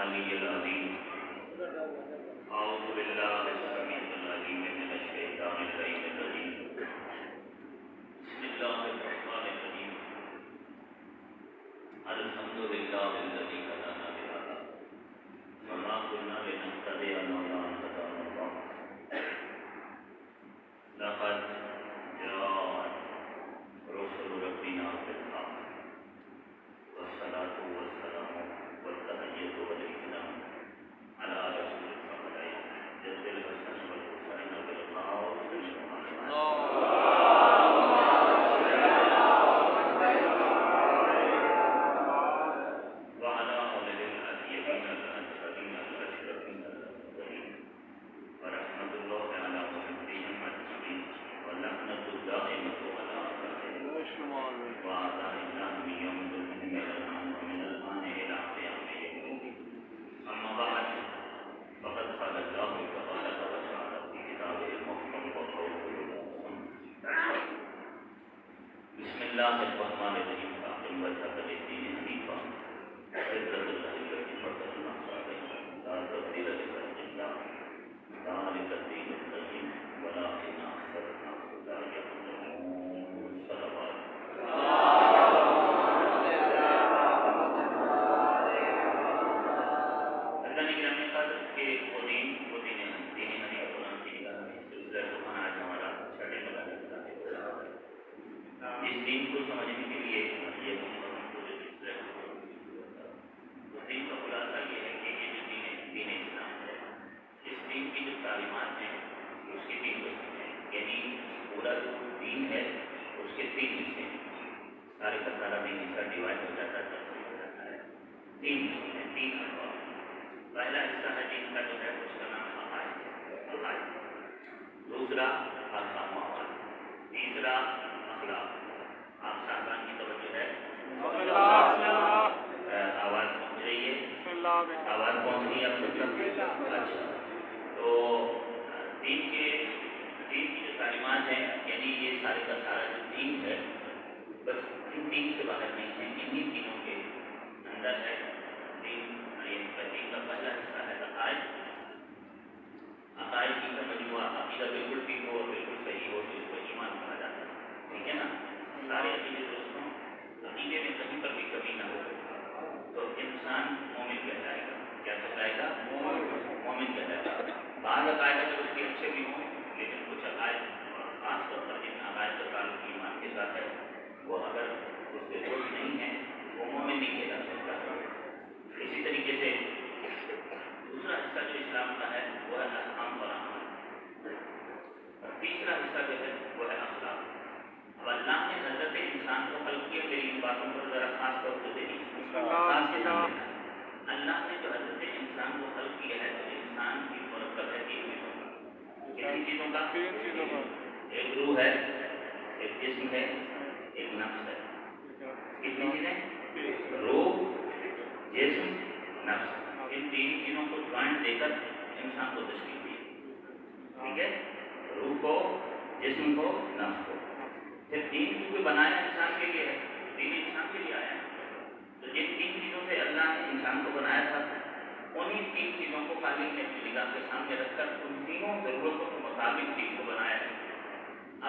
العلی العظیم اعوذ باللہ السمیع العلیم من الشیطان اللعین الرجیم بسم اللہ الرحمن الرحیم الحمد للہ الذی هدانا لہذا وما كنا لنهتدی لولا ان هدانا اللہ لقد جاءت رسل ربنا بالحق والصلاة والسلام والتحیۃ والاکرام علی رسول الفضل جد الحسن والحسین بالقاء وعلى آلہ الأطیبین الطاہرین الأشرفین المطہرین ورحمۃ اللہ علی محمدین اجمعین ولعنۃ الدائمۃ علی اعدائہم وأعداء الله من يوم الدين ومن الآن إلى قيام يوم أما بعد فقد قال الله تبارك وتعالى في كتابه المحكم وقوله المعصوم بسم الله الرحمن الرحيم فأقم وجهك للدين حنيفا فطرة الله التي فطر الناس عليها لا تبديل لخلق الله ذلك الدين القيم ولكن أكثر الناس لا يعلمون صلوات اس دین کو سمجھنے کے لیے یہ دین کا خلاصہ یہ ہے کہ یہ جو دین اسلام ہے اس دین کی جو تعلیمات ہیں اس کے تین قسم ہیں، یعنی پورا جو دین ہے اس کے تین حصے ہیں، سارے کا سارا دین حصہ ڈیوائڈ ہو جاتا ہے، تقسیم ہو جاتا ہے، تین حصے ہیں، تین انواع۔ پہلا حصہ ہے دین کا جو ہے اس کا نام عقائد ہے، دوسرا احکام و اعمال، تیسرا اخلاق۔ آپ صاحبان کی توجہ ہے، آواز پہنچ رہی ہے، آواز پہنچ رہی ہے آپ سب تک؟ اچھا، تو دین کی جو تعلیمات ہیں، یعنی یہ سارے کا سارا جو دین ہے بس ان دین سے باہر نہیں ہے، انہی دینوں کے اندر ہے دین۔ دین کا پہلا حصہ ہے عقائد۔ عقائد کی کا مجموعہ، عقیدہ بالکل ٹھیک ہو اور بالکل صحیح ہو تو اس کو ایمان کہا جاتا ہے، ٹھیک ہے نا؟ سارے عقیدے دوستوں، عقیدے میں کہیں پر بھی کمی نہ ہو تو انسان مومن کہلائے گا۔ کیا کہلائے گا؟ مومن کہلائے گا۔ بعض عقائد اگر اس کے اچھے بھی ہوں لیکن کچھ عقائد، خاص طور پر جن عقائد کا تعلق ایمان کے ساتھ ہے، وہ اگر اس کے درست نہیں ہیں وہ مومن نہیں کہلا سکتا۔ اسی طریقے سے دوسرا حصہ جو اسلام کا ہے وہ ہے احکام اور اعمال، اور تیسرا حصہ جو ہے وہ ہے اخلاق۔ اب اللہ نے حضرت انسان کو خلق کیا، میری ان باتوں پر ذرا خاص طور سے دیکھیے، خاص کے سامنے اللہ نے جو حضرت انسان کو خلق کیا ہے تو انسان کی مرکب ہے تین چیزوں کا۔ کتنی چیزوں کا؟ ایک روح ہے، ایک جسم ہے، ایک نفس ہے۔ کتنی چیزیں؟ روح، جسم، نفس۔ ان تین چیزوں کو جوائنٹ دے کر انسان کو تشکیل دی، ٹھیک ہے؟ روح کو، جسم کو، نفس کو۔ پھر دین کیونکہ بنایا انسان کے لیے ہے، دین انسان کے لیے آیا ہے، تو جن تین چیزوں سے اللہ نے انسان کو بنایا تھا انہی تین چیزوں کو خالق نے اپنی نگاہ کے سامنے رکھ کر ان تینوں ضرورتوں کے مطابق دین کو بنایا ہے۔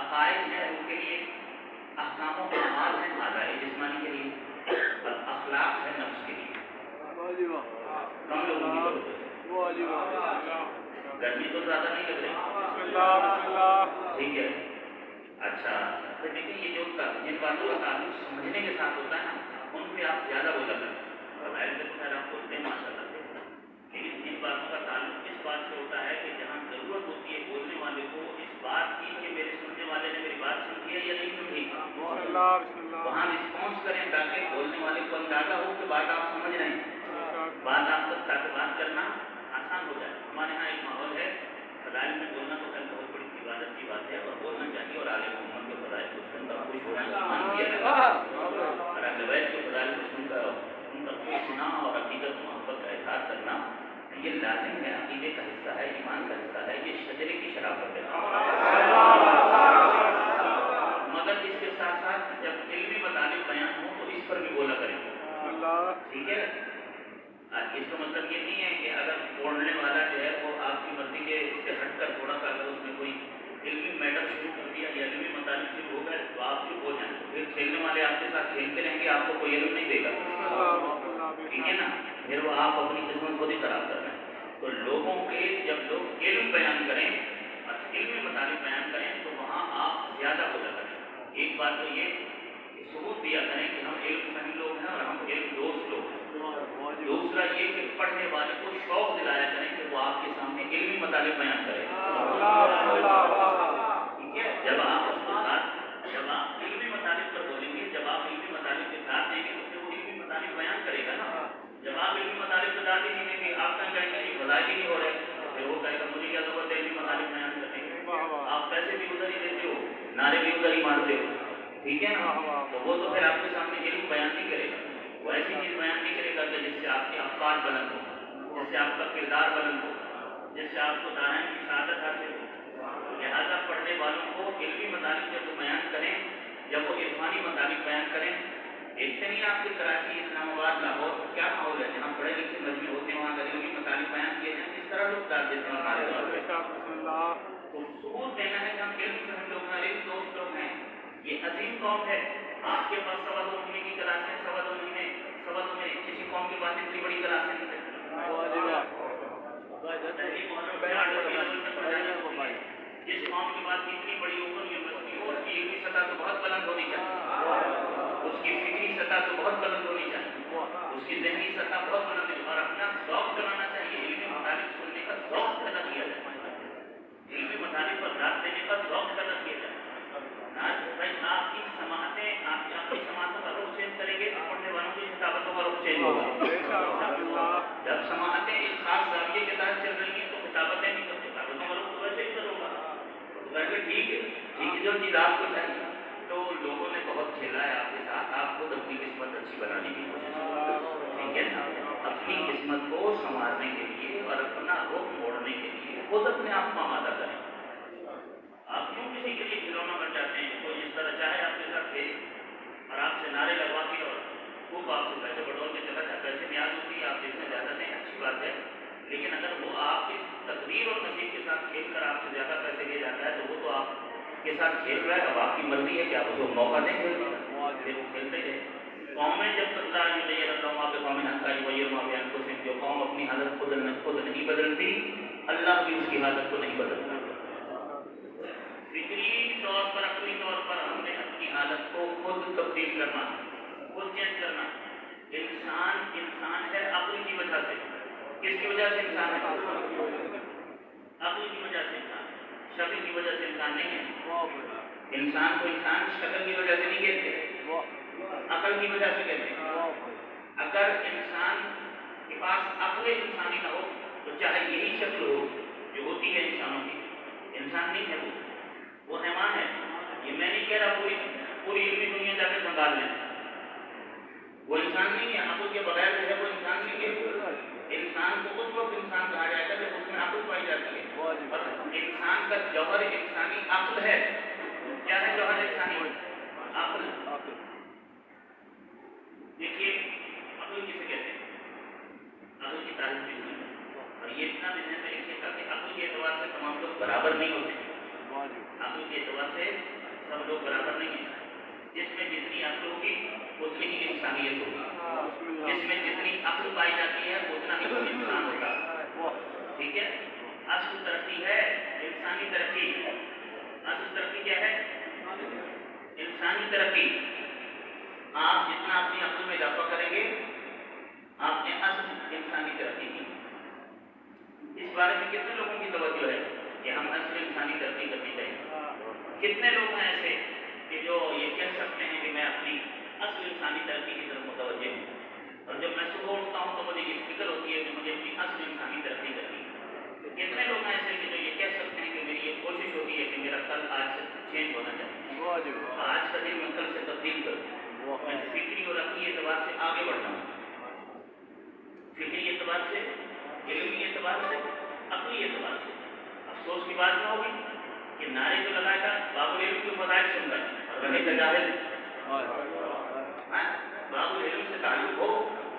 عقائد ہے روح کے لیے، احکام و اعمال ہے اعضائے جسمانی کے لیے، اور اخلاق ہے نفس کے لیے۔ کم لوگوں کی ضرورت ہے، گرمی تو زیادہ نہیں لگ رہی، ٹھیک ہے؟ اچھا، تو دیکھیں یہ جو جن باتوں کا تعلق سمجھنے کے ساتھ ہوتا ہے نا ان پہ آپ زیادہ بولا کریں، فضائل کے خیر آپ بولتے ہیں ماشاء اللہ سے، لیکن جن باتوں کا تعلق اس بات سے ہوتا ہے کہ جہاں ضرورت ہوتی ہے بولنے والے کو اس بات کی کہ میرے سننے والے نے میری بات سمجھی ہے یا نہیں سمجھی، وہاں رسپانس کریں تاکہ بولنے والے کو اندازہ ہو کہ بات آپ سمجھ رہے ہیں، بات آپ تک تاکہ بات کرنا آسان ہو جائے۔ ہمارے یہاں ایک ماحول ہے، فضائل میں بولنا تو خیر بہت بڑی عبادت کی بات ہے اور بولنا چاہیے، اور عالم محمد کے فضائل کو سن کر خوش ہونا ایمان کیا ہے، اور اہل بیت کے فضائل کو سن کر خوش ہونا اور عقیدت محبت کا اظہار کرنا یہ لازم ہے، عقیدے کا حصہ ہے، ایمان کا حصہ ہے، یہ شجرے کی شرافت ہے۔ مگر اس کے ساتھ ساتھ جب علمی مطالب بیان ہو تو اس پر بھی بولا کریں، ٹھیک ہے؟ اس کا مطلب یہ نہیں ہے کہ اگر پڑھنے والا جو ہے وہ آپ کی مرضی کے سے ہٹ کر تھوڑا سا اگر اس میں کوئی علمی میٹر شروع کر دیا یا علمی مطالب شروع ہو گئے تو آپ چپ ہو جائیں. پھر کھیلنے والے آپ کے ساتھ کھیلتے رہیں گے, آپ کو کوئی علم نہیں دے گا, ٹھیک ہے نا. پھر وہ آپ اپنی قسمت خود ہی خراب کر رہے ہیں. تو لوگوں کے جب لوگ علم بیان کریں, علمی مطالب بیان کریں, تو وہاں آپ زیادہ ہو جاتا ہے. ایک بات تو یہ کہ ثبوت دیا کریں کہ ہم علم فہم لوگ ہیں اور ہم علم دوست لوگ ہیں. دوسرا یہ کہ پڑھنے والے کو شوق دلایا کریں کہ وہ آپ کے سامنے علمی مطالب بیان کریں. ٹھیک ہے, جب آپ اس کو جب آپ علمی مطالب پر بولیں گے, جب آپ علمی مطالب کے ساتھ دیں گے تو پھر وہ علمی مطالب بیان کرے گا نا. جب آپ علمی مطالب کے ساتھ نہیں دیں گے, آپ کا کہیں گے فضائل ہی نہیں ہو رہے, پھر وہ کہے گا مجھے کیا ضرورت ہے علمی مطالب بیان کرنے کی, آپ پیسے بھی ادھر ہی دیتے ہو, نعرے بھی ادھر ہی مارتے ہو. ٹھیک ہے نا, تو وہ تو پھر آپ کے سامنے علم بیان نہیں کرے گا. وہ ایسی چیز بیان نہیں کرے گا کہ جس سے آپ کے افکار بلند ہو, جس سے آپ کا کردار بلند ہو, جس سے آپ کو دانائیں کی سعادت حاصل ہو. لہٰذا پڑھنے والوں کو علمی مطالب جب وہ بیان کریں, جب وہ عرفانی مطالب بیان کریں. دیکھتے نہیں آپ کے کراچی, اسلام آباد, لاہور کیا ماحول ہے, جہاں پڑھے لکھے مجمع ہوتے ہیں وہاں اگر علمی مطالب بیان کیے جائیں کس طرح لوگ ڈال دیتے ہیں ہمارے پاس. تو ثبوت دینا ہے کہ ہم علم سے ہم لوگ ہیں, علم دوست لوگ ہیں. یہ عظیم قوم ہے. آپ کے پاس 2.5 مہینے کی کلاسیں, 2.5 مہینے کسی قوم کے پاس اتنی بڑی کلاسیں نہیں ہے. جس قوم کے پاس اتنی بڑی اوپن یونیورسٹی ہو, اس کی علمی سطح تو بہت بلند ہونی چاہیے, اس کی فکری سطح تو بہت بلند ہونی چاہیے, اس کی ذہنی سطح بہت بلند ہونی, اور اپنا ذوق کرانا چاہیے. علمی مطالب سننے کا ذوق پیدا کیا جائے, علمی مطالب پر داد دینے کا ذوق پیدا کیا جائے. بھائی آپ کی سماعتیں, آپ کی سماعتوں کا رخ چینج کریں گے تو پڑھنے والوں کی خطابتوں کا رخ چینج ہوگا. جب سماعتیں ایک خاص زاویے کے تحت چل رہی ہیں تو خطابتیں نہیں کرتے, خطابتوں کا رخ تو ویسے ہی ہوگا. ٹھیک ہے, جو چیز آپ کو چاہیے. تو لوگوں نے بہت کھیلا ہے آپ کے ساتھ, آپ خود اپنی قسمت اچھی بنانے کی کوشش کریں, ٹھیک ہے نا. اپنی قسمت کو سنوارنے کے لیے اور اپنا رخ موڑنے کے لیے خود اپنے آپ کو آمادہ کریں. آپ کیوں کسی کے لیے کھلونا بن جاتے ہیں؟ کوئی جس طرح چاہے آپ کے ساتھ کھیلے اور آپ سے نعرے لگوا کے اور خوب آپ سے پیسے بٹور کے چلا جائے. پیسے نیاز ہوتی ہے, آپ دیکھنا زیادہ دیں, اچھی بات ہے, لیکن اگر وہ آپ کی تقدیر اور نصیب کے ساتھ کھیل کر آپ سے زیادہ پیسے لے جاتا ہے تو وہ تو آپ کے ساتھ کھیل رہا ہے. اب آپ کی مرضی ہے کہ آپ اس کو موقع دیں کھیلنے کا, وہ کھیلتے ہیں. قومیں جب تک لا الہ الا اللہ وہاں پہ قومیں حق کا یغیر ما بانفسہم, جو قوم اپنی حالت خود نہیں بدلتی, اللہ بھی اس کی حالت کو نہیں بدلتا. فکری طور پر, عقلی طور پر ہم نے اپنی حالت کو خود تبدیل کرنا, خود چینج کرنا. انسان ہے عقل کی وجہ سے. کس کی وجہ سے انسان ہے؟ عقل کی وجہ سے انسان, شکل کی وجہ سے انسان نہیں ہے. انسان کو انسان شکل کی وجہ سے نہیں کہتے, عقل کی وجہ سے کہتے ہیں. اگر انسان کے پاس عقل انسانی نہ ہو تو چاہے یہی شکل ہو جو ہوتی ہے انسانوں کی, انسان نہیں ہے وہ حیوان ہے. یہ میں نہیں کہہ رہا پوری علمی دنیا جا کے سنبھال لیں, وہ انسان نہیں ہے. عقل کے بغیر جو ہے وہ انسان نہیں ہے. انسان کو اس وقت انسان کہا جائے گا جب اس میں عقل پائی جاتی ہے. اور انسان کا جوہر انسانی عقل ہے. کیا ہے جوہر انسانی؟ عقل. دیکھیے عقل کسے کہتے ہیں؟ عقل کی تعریف بھی نہیں ہے, اور یہ اتنا بھی ذہن میں رکھیے گا کہ عقل کے اعتبار سے تمام لوگ برابر نہیں ہوتے. عقل کے اعتبار سے سب لوگ برابر نہیں ہیں. جس میں جتنی عقل ہوگی اتنی ہی انسانیت ہوگی, جس میں جتنی عقل پائی جاتی ہے اتنا ہی انسان ہوگا. ٹھیک ہے. اصل ترقی ہے انسانی ترقی. اصل ترقی کیا ہے؟ انسانی ترقی. آپ جتنا اپنی عقل میں اضافہ کریں گے آپ نے اصل انسانی ترقی کی. اس بارے میں کتنے لوگوں کی توجہ ہے کہ ہم اصل انسانی ترقی کرنی چاہیے؟ کتنے لوگ ہیں ایسے کہ جو یہ کہہ سکتے ہیں کہ میں اپنی اصل انسانی ترقی کی طرف متوجہ ہوں؟ اور جب میں صبح اٹھتا ہوں تو مجھے یہ فکر ہوتی ہے کہ مجھے اپنی اصل انسانی ترقی کرنی ہے. تو کتنے لوگ ہیں ایسے کہ جو یہ کہہ سکتے ہیں کہ میری یہ کوشش ہوتی ہے کہ میرا کل آج سے چینج ہونا چاہیے, آج کا دن میں کل سے تبدیل کروں, میں فکری اور عقلی اعتبار سے آگے بڑھتا ہوں. فکری اعتبار سے, علمی اعتبار سے, عقلی اعتبار سے. افسوس کی بات نہ ہوگی کہ نعرے جو لگائے گا باب العلم کی فضائل سن رہا ہے اور رہے گا جاہل. باب العلم سے تعلق ہو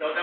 14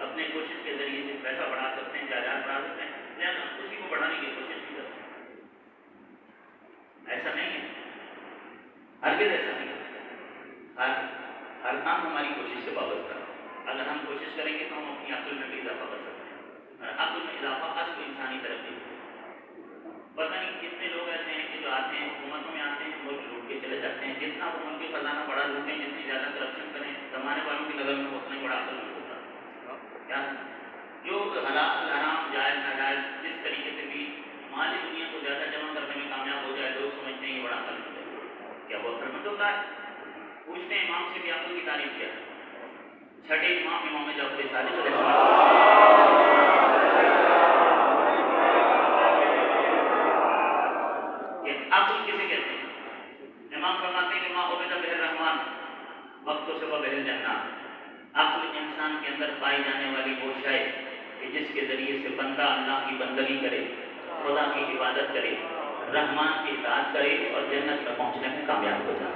اپنے کوشش کے ذریعے سے پیسہ بڑھا سکتے ہیں، جائیداد بڑھا سکتے ہیں، لیکن اسی کو بڑھانے کی کوشش بھی کرتے ہیں۔ ایسا نہیں ہے، ہرگز ایسا نہیں ہے۔ ہر کام ہماری کوشش سے وابستہ ہے۔ اگر ہم کوشش کریں گے تو ہم اپنی عقل میں بھی اضافہ کر سکتے ہیں، اور عقل میں اضافہ اصل انسانی ترقی ہے۔ پتہ نہیں کتنے لوگ ایسے ہیں کہ جو آتے ہیں حکومتوں میں آتے ہیں، ملک لوٹ کے چلے جاتے ہیں، جتنا وہ ملک کے خزانہ بڑا لوٹیں، جتنی زیادہ کرپشن کریں، کمانے والوں کی نظر میں اتنا ہی بڑا عقل نہیں ہوتا۔ کیا جو حلال حرام جائز ناجائز جس طریقے سے بھی مالی دنیا کو زیادہ جمع کرنے میں کامیاب ہو جائے، لوگ سمجھتے ہیں یہ بڑا عقل ہے۔ کیا وہ عقل مند ہوتا ہے؟ پوچھتے ہیں امام سے بھی عقل کی تعریف کیا ہے؟ چھٹے امام جعفر صادق علیہ السلام عقل کسے کہتے ہیں؟ امام فرماتے ہیں کہ ما عبد بہ الرحمن وقت سے بہ الجنہ۔ عقل انسان کے اندر پائی جانے والی وہ شے کہ جس کے ذریعے سے بندہ اللہ کی بندگی کرے، خدا کی عبادت کرے، رحمان کی اطاعت کرے اور جنت میں پہنچنے میں کامیاب ہو جائے۔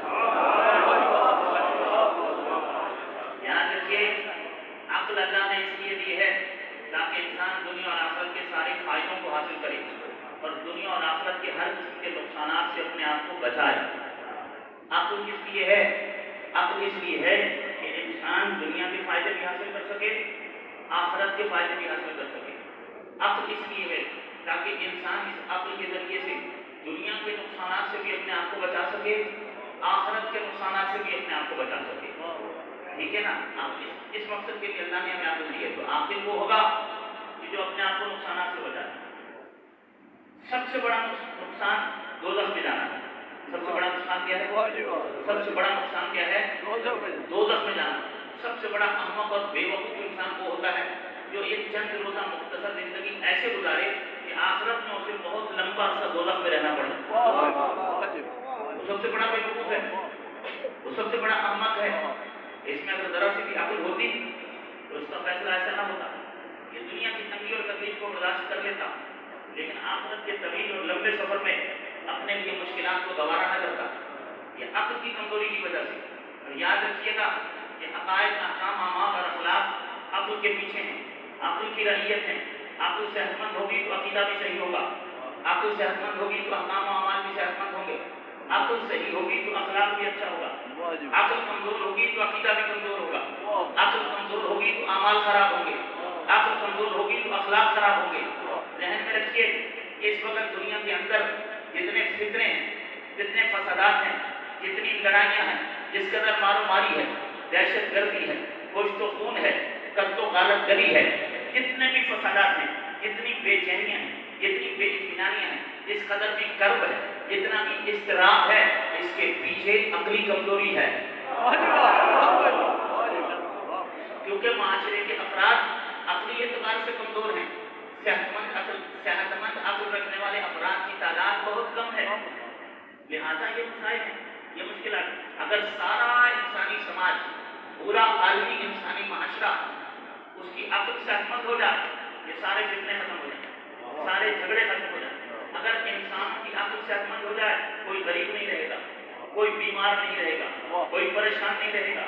یاد رکھیے، عقل اللہ نے اس لیے دی ہے تاکہ انسان دنیا اور آخرت کے سارے فائدوں کو حاصل کرے اور دنیا اور آخرت کے ہر قسم کے نقصانات سے اپنے آپ کو بچائے۔ عقل کس لیے ہے؟ عقل اس لیے ہے کہ انسان دنیا کے فائدے بھی حاصل کر سکے، آخرت کے فائدے بھی حاصل کر سکے۔ عقل اس لیے ہے تاکہ انسان اس عقل کے ذریعے سے دنیا کے نقصانات سے بھی اپنے آپ کو بچا سکے، آخرت کے نقصانات سے بھی اپنے آپ کو بچا سکے۔ ٹھیک ہے نا؟ اس مقصد کے لیے اللہ نے ہمیں عقل دی ہے۔ تو عاقل وہ ہوگا کہ جو اپنے آپ کو نقصانات سے بچائے۔ سب سے بڑا نقصان دوزخ میں جانا ہے۔ سب سے بڑا نقصان کیا ہے؟ سب سے بڑا نقصان کیا ہے؟ دوزخ میں جانا۔ سب سے بڑا احمق اور بے وقوف انسان وہ ہوتا ہے جو ایک چند روزہ مختصر زندگی ایسے گزارے کہ آخرت میں اسے بہت لمبا عرصہ دوزخ میں رہنا پڑے۔ وہ سب سے بڑا بے وقوف ہے، وہ سب سے بڑا احمق ہے۔ اس میں اگر ذرا سی بھی عقل ہوتی تو اس کا فیصلہ ایسا نہ ہوتا، یہ دنیا کی تنگی اور تکلیف کو برداشت کر لیتا، لیکن آخرت کے طویل اور لمبے سفر میں اپنے لیے مشکلات کو گوارا نہ کرتا۔ یہ عقل کی کمزوری کی وجہ سے۔ اور یاد رکھیے گا کہ عقائد، احکام، اعمال اور اخلاق عقل کے پیچھے ہیں، عقل کی رعیت ہیں۔ عقل صحت مند ہوگی تو عقیدہ بھی صحیح ہوگا، عقل صحت مند ہوگی تو احکام و اعمال بھی صحت مند ہوں گے، عقل صحیح ہوگی تو اخلاق بھی اچھا ہوگا، عقل کمزور ہوگی تو عقیدہ بھی کمزور ہوگا، عقل کمزور ہوگی تو اعمال خراب ہوں گے، عقل کمزور ہوگی تو اخلاق خراب ہوں گے۔ ذہن میں رکھیے کہ اس وقت دنیا کے اندر جتنے فتنے ہیں، جتنے فسادات ہیں، جتنی لڑائیاں ہیں، جس قدر مارو ماری ہے، دہشت گردی ہے، کشت و خون ہے، قتل و غارت گری ہے، جتنے بھی فسادات ہیں، جتنی بے چینیاں ہیں، جتنی بے اطمینانیاں ہیں، جس قدر بھی کرب ہے، جتنا بھی اضطراب ہے، اس کے پیچھے عقلی کمزوری ہے۔ کیونکہ معاشرے کے افراد عقلی اعتبار سے کمزور ہیں۔ صحت مند عقل رکھنے والے افراد کی تعداد بہت کم ہے، لہذا یہ مسائل ہیں، یہ مشکلات۔ اگر سارا انسانی سماج، پورا عالمی انسانی معاشرہ، اس کی عقل صحت مند ہو جائے، یہ سارے فتنے ختم ہو جائیں، سارے جھگڑے ختم ہو جائیں۔ اگر انسان کی عقل صحت مند ہو جائے، کوئی غریب نہیں رہے گا، کوئی بیمار نہیں رہے گا، کوئی پریشان نہیں رہے گا۔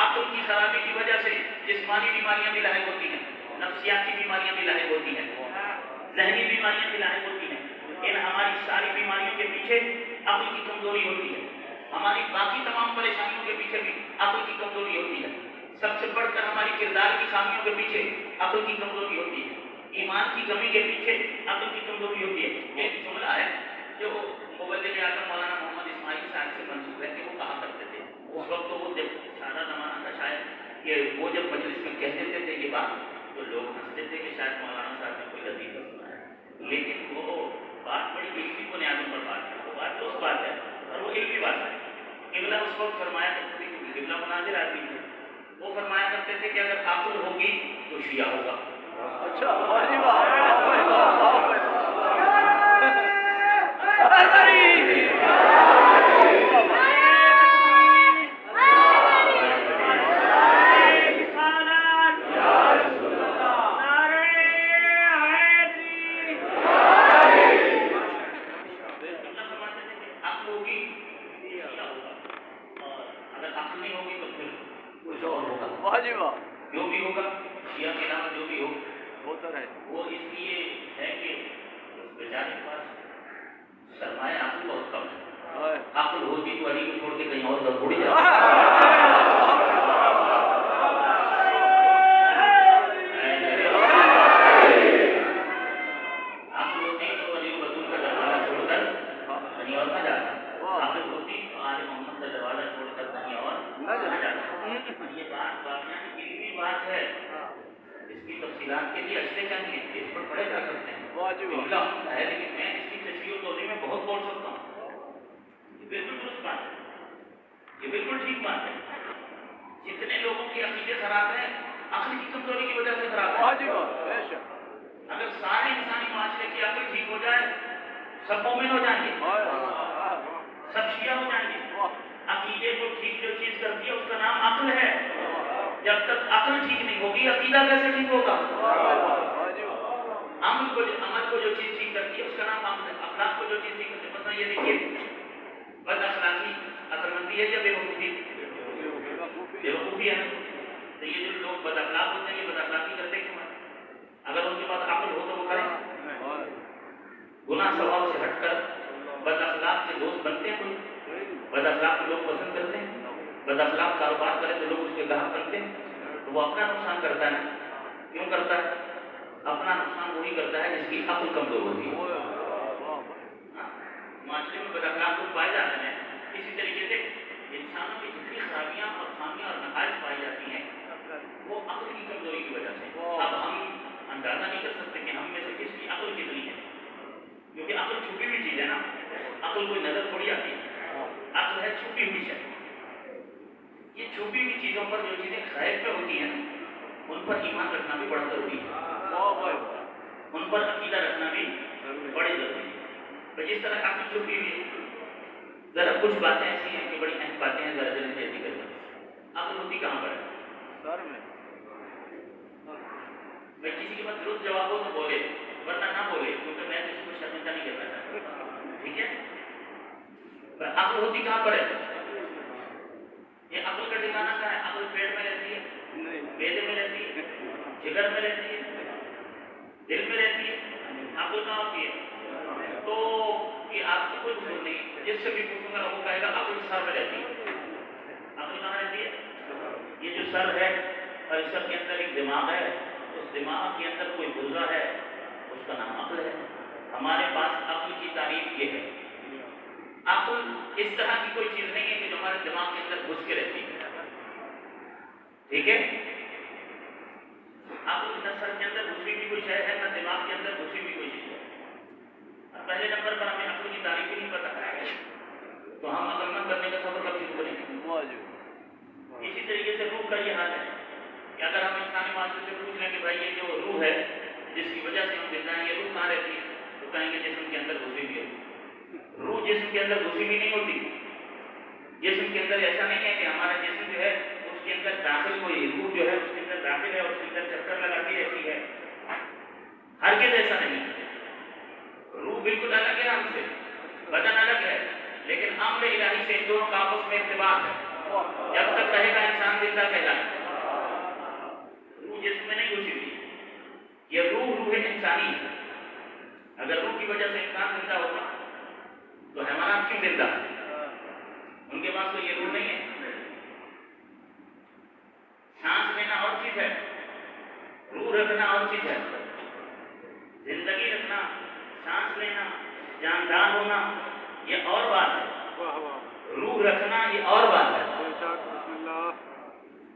عقل کی خرابی کی وجہ سے جسمانی بیماریاں بھی لاحق ہوتی ہیں، نفسیاتی بیماریاں بھی لاحق ہوتی ہیں، ذہنی بیماریاں بھی لاحق ہوتی ہیں۔ ان ہماری ساری بیماریوں کے پیچھے عقل کی کمزوری ہوتی ہے، ہماری باقی تمام پریشانیوں کے پیچھے بھی عقل کی کمزوری ہوتی ہے۔ سب سے بڑھ کر ہماری کردار کی خامیوں کے پیچھے عقل کی کمزوری ہوتی ہے، ایمان کی کمی کے پیچھے عقل کی کمزوری ہوتی ہے۔ ایک جملہ ہے جو مبلغ اعظم مولانا محمد اسماعیل صاحب سے منسوب ہے کہ وہ کہا کرتے تھے، اس وقت تو وہ جب سارا زمانہ تھا شاید، کہ وہ جب مجلس میں کہہ دیتے تھے یہ بات تو لوگ ہنستے تھے کہ شاید مولانا صاحب نے کوئی لطیفہ سنا ہے، لیکن وہ بات بڑی علمی بنیادوں پر بات ہے، وہ بات دوست بات ہے اور وہ علمی بات ہے۔ قبلہ اس وقت فرمایا کرتے تھے، کیونکہ قبلہ مناظر آدمی تھے، وہ فرمایا کرتے تھے کہ اگر عقل ہوگی تو شیعہ ہوگا۔ اچھا جو بھی ہوگا شیعہ کے جہاد کے لیے اسلحے چاہیے، اس پر پڑے جا سکتے ہیں، جملہ ہے، لیکن میں اس کی تشریح و توضیح میں بہت بول سکتا ہوں. یہ بالکل درست بات ہے، یہ بالکل ٹھیک بات ہے. جتنے لوگوں کے عقیدے خراب ہیں عقل کی کمزوری کی وجہ سے خراب ہے. اگر سارے انسانی معاشرے کی عقل ٹھیک ہو جائے سب مومن ہو جائیں گے، سب شیعہ ہو جائیں گے. عقیدے کو ٹھیک جو چیز کرتی ہے اس کا نام عقل ہے. جب تک عقل ٹھیک نہیں ہوگی عقیدہ کیسے ٹھیک ہوگا؟ عمل کو جو چیز ٹھیک کرتی ہے اس کا نام عقل ہے. اخلاق کو جو چیز ٹھیک کرتی ہے، مثلا یہ دیکھیے بد اخلاقی عقل مندی ہے یا بے وقوفی؟ بے وقوفی ہے. تو یہ جو لوگ بد اخلاق ہوتے ہیں یہ بد اخلاقی کرتے کیوں ہیں؟ اگر ان کے پاس عقل ہو تو وہ کریں. گناہ ثواب سے ہٹ کر بد اخلاق کے دوست بنتے ہیں. کوئی بد اخلاق کو لوگ پسند کرتے ہیں. بد اخلاق کاروبار کرے تو لوگ اس کے گاہک بنتے ہیں. تو وہ اپنا نقصان کرتا ہے. کیوں کرتا ہے؟ اپنا نقصان وہی کرتا ہے جس کی عقل کمزور ہوتی ہے. معاشرے میں بد اخلاق لوگ پائے جاتے ہیں. اسی طریقے سے انسانوں کی جتنی خرابیاں اور خامیاں اور نقائص پائی جاتی ہیں وہ عقل کی کمزوری کی وجہ سے. اب ہم اندازہ نہیں کر سکتے کہ ہم میں سے کس کی عقل کتنی ہے، کیونکہ عقل چھپی ہوئی چیز ہے نا. عقل کوئی نظر تھوڑی آتی ہے، عقل ہے چھپی ہوئی چیز. یہ چھپی ہوئی چیزوں پر جو چیزیں غیب میں ہوتی ہیں ان پر ایمان رکھنا بھی بڑا ضروری ہے. ان پر عقیدہ رکھنا بھی بڑی ضروری ہے. تو جس طرح عقل چھپی ہوئی ہے، ذرا کچھ باتیں ایسی ہیں کہ بڑی اہم باتیں ہیں، ذرا جلدی جلدی کریں. عقل ہوتی کہاں پر ہے؟ میں کسی کے پاس درست جواب ہو تو بولے، ورنہ نہ بولے، کیونکہ میں کسی کو شرمندہ نہیں کرنا چاہتا. ٹھیک ہے؟ عقل ہوتی کہاں پر ہے؟ یہ عقل کا ٹھکانا کہاں ہے؟ عقل پیٹ میں رہتی ہے، معدے میں رہتی ہے، جگر میں رہتی ہے، دل میں رہتی ہے. عقل کہاں ہوتی ہے؟ تو یہ آپ کو کوئی ضرور نہیں. جس سے بھی پوچھوں گا وہ کہے گا عقل سر میں رہتی ہے. عقل کہاں رہتی ہے؟ یہ جو سر ہے اور اس سر کے اندر ایک دماغ ہے، اس دماغ کے اندر کوئی غرضہ ہے، اس کا نام عقل ہے. ہمارے پاس عقل کی تعریف یہ ہے. عقل اس طرح کی کوئی چیز نہیں ہے کہ جو ہمارے دماغ کے اندر گھس کے رہتی ہے. ٹھیک ہے؟ عقل نہ سر کے اندر گھسی بھی کوئی شے ہے، نہ دماغ کے اندر گھسی بھی کوئی چیز ہے. پہلے نمبر پر ہمیں عقل کی تعریف ہی نہیں پتا تو ہم عقل مند کرنے کا سفر کب شروع کریں گے؟ اسی طریقے سے روح کا یہ حال ہے کہ اگر ہم انسانی معاشرے سے پوچھ لیں کہ بھائی یہ جو روح ہے جس کی وجہ سے ہم زندہ ہیں، یہ روح کہاں رہتی ہے؟ تو کہیں گے جسم کے اندر گھسی ہوئی ہے. روح جسم کے اندر گھسی ہوئی نہیں ہوتی. جسم کے اندر ایسا نہیں ہے کہ ہمارا جسم جو ہے اس کے اندر داخل کوئی روح جو ہے اس کے اندر داخل ہے اور اس کے اندر چکر لگاتی رہتی ہے. ہرگز ایسا نہیں. روح بالکل الگ ہے ہم سے، بدن الگ ہے، لیکن امر الہی سے ان دونوں کا آپس میں ارتباط ہے. جب تک رہے گا انسان زندہ کہلائے. روح جسم میں نہیں گھسی ہوئی. یہ روح انسانی ہے. اگر روح کی وجہ سے انسان زندہ ہوتا تو حیوانات کیوں زندہ؟ ان کے پاس تو یہ روح نہیں ہے. سانس لینا اور چیز ہے، روح رکھنا اور چیز ہے. زندگی رکھنا، سانس لینا، جاندار ہونا یہ اور بات ہے. روح رکھنا یہ اور بات ہے.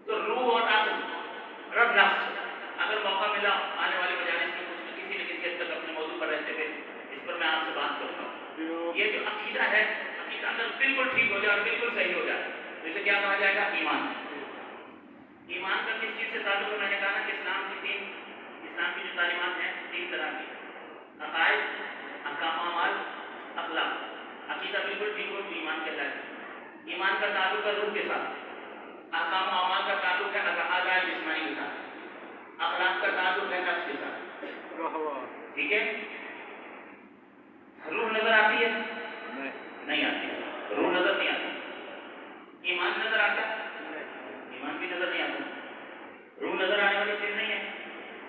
تو روح اور عقل رب لفظ اگر موقع ملا آنے والے مجالس میں کچھ کسی نہ کسی حد تک اپنے موضوع پر رہتے ہوئے اس پر میں آپ سے بات کروں گا. یہ جو عقیدہ ہے، عقیدہ اگر بالکل ٹھیک ہو جائے اور بالکل صحیح ہو جائے تو اسے کیا کہا جائے گا؟ ایمان. ایمان کا کس چیز سے تعلق ہے؟ میں نے کہا نا کہ اسلام کی جو تعلیمات ہیں 3 طرح کی: عقائد، احکام اعمال، اخلاق. عقیدہ بالکل ٹھیک ہو تو ایمان کہلاتا ہے. ایمان کا تعلق ہے روح کے ساتھ، احکام و اعمال کا تعلق ہے اعضاء جسمانی کے ساتھ، اخلاق کا تعلق ہے نفس کے ساتھ. ٹھیک ہے؟ روح نظر آتی ہے؟ نہیں آتی. روح نظر نہیں آتی. ایمان نظر آتا ہے؟ ایمان بھی نظر نہیں آتا. روح نظر آنے والی چیز نہیں ہے،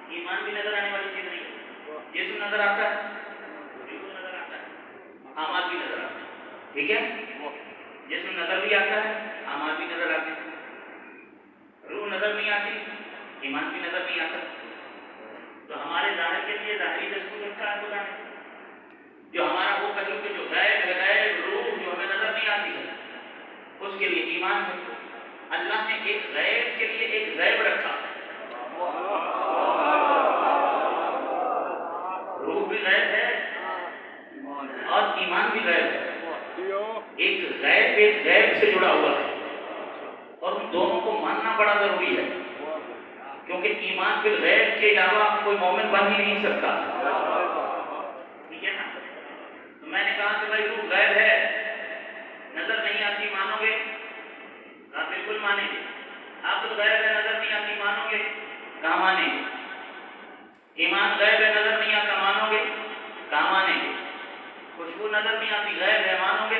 ایمان بھی نظر آنے والی چیز نہیں ہے. جسم نظر آتا ہے، بالکل نظر آتا ہے، اعمال بھی نظر آتا ہے. ٹھیک ہے؟ جسم نظر بھی آتا ہے، اعمال بھی نظر آتے ہیں. روح نظر نہیں آتی، ایمان بھی نظر نہیں آتا. تو ہمارے ظاہر کے لیے ظاہری دستور رکھا ہے خدا نے. جو ہمارا وہ پہلو کہ جو غیب ہے، غیب روح جو ہمیں نظر نہیں آتی ہے، اس کے لیے ایمان ہے. اللہ نے ایک غیب کے لیے ایک غیب رکھا. ایک غیب سے جڑا ہوا ہے، اور ان دونوں کو ماننا بڑا ضروری ہے، کیونکہ ایمان بالغیب کے علاوہ کوئی مومن بن ہی نہیں سکتا، ٹھیک ہے نا؟ تو میں نے کہا کہ بھائی روح غیب ہے، نظر نہیں آتی، مانو گے؟ کہا بالکل مانیں گے۔ آپ غیب ہے، نظر نہیں آتی، مانو گے؟ کہاں مانیں گے؟ ایمان غیب ہے، نظر نہیں آتا، مانو گے؟ کہاں مانیں گے؟ خوشبو نظر نہیں آتی، غیب ہے، مانو گے؟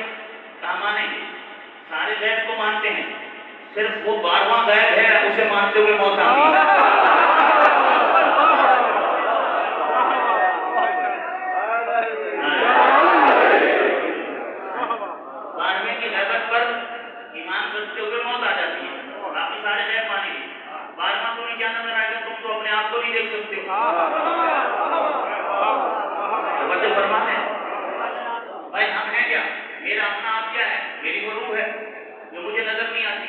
کہاں مانیں گے؟ سارے غیب کو مانتے ہیں، صرف وہ 12واں غیب ہے، اسے مانتے ہوئے موت آتی ہے۔ 12ویں کی غیبت پر ایمان رکھتے ہوئے موت آ جاتی ہے، باقی سارے غیب مانیں گے۔ 12واں تمہیں کیا نظر آئے گا؟ تم تو اپنے آپ کو نہیں دیکھ سکتے ہو۔ توجہ فرماتے ہیں بھائی، ہم ہیں کیا؟ میرا اپنا آپ کیا ہے؟ میری وہ روح ہے جو مجھے نظر نہیں آتی،